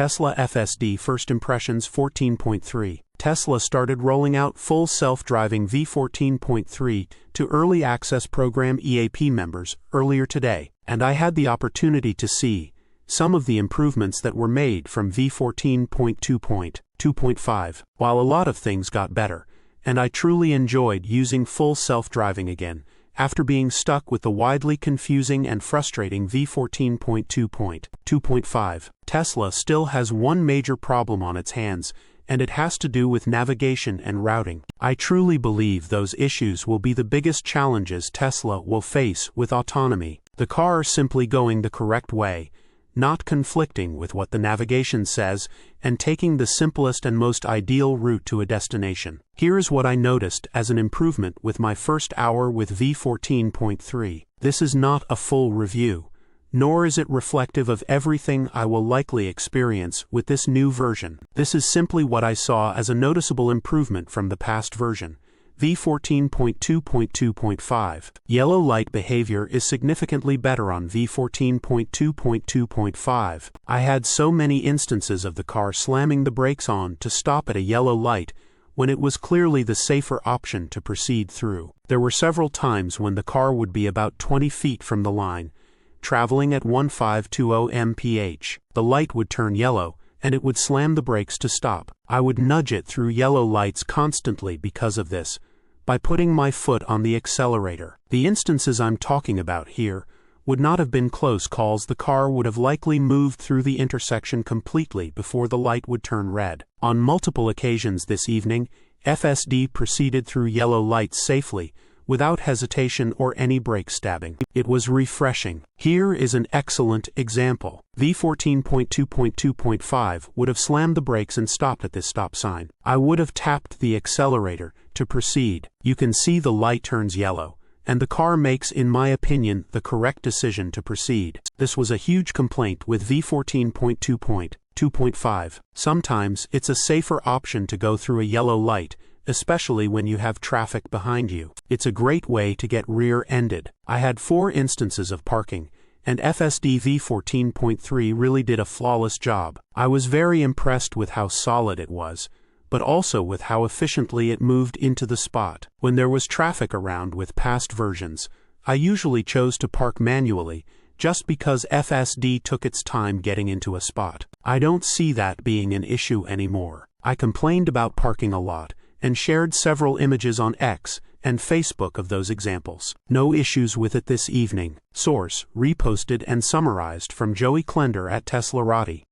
Tesla FSD First Impressions 14.3. Tesla started rolling out full self-driving V14.3 to Early Access Program EAP members earlier today, and I had the opportunity to see some of the improvements that were made from V14.2.2.5. While a lot of things got better, and I truly enjoyed using full self-driving again, after being stuck with the widely confusing and frustrating V14.2.2.5, Tesla still has one major problem on its hands, and it has to do with navigation and routing. I truly believe those issues will be the biggest challenges Tesla will face with autonomy. The car simply going the correct way, not conflicting with what the navigation says, and taking the simplest and most ideal route to a destination. Here is what I noticed as an improvement with my first hour with V14.3. This is not a full review, nor is it reflective of everything I will likely experience with this new version. This is simply what I saw as a noticeable improvement from the past version, V14.2.2.5. Yellow light behavior is significantly better on V14.2.2.5. I had so many instances of the car slamming the brakes on to stop at a yellow light when it was clearly the safer option to proceed through. There were several times when the car would be about 20 feet from the line, traveling at 1520 mph. The light would turn yellow, and it would slam the brakes to stop. I would nudge it through yellow lights constantly because of this, by putting my foot on the accelerator. The instances I'm talking about here would not have been close calls. The car would have likely moved through the intersection completely before the light would turn red. On multiple occasions this evening, FSD proceeded through yellow lights safely, without hesitation or any brake stabbing. It was refreshing. Here is an excellent example. V14.2.2.5 would have slammed the brakes and stopped at this stop sign. I would have tapped the accelerator to proceed. You can see the light turns yellow, and the car makes, in my opinion, the correct decision to proceed. This was a huge complaint with V14.2.2.5. Sometimes it's a safer option to go through a yellow light, especially when you have traffic behind you. It's a great way to get rear-ended. I had 4 instances of parking, and FSD V14.3 really did a flawless job. I was very impressed with how solid it was, but also with how efficiently it moved into the spot. When there was traffic around with past versions, I usually chose to park manually, just because FSD took its time getting into a spot. I don't see that being an issue anymore. I complained about parking a lot, and shared several images on X and Facebook of those examples. No issues with it this evening. Source: reposted and summarized from Joey Klender at teslarati.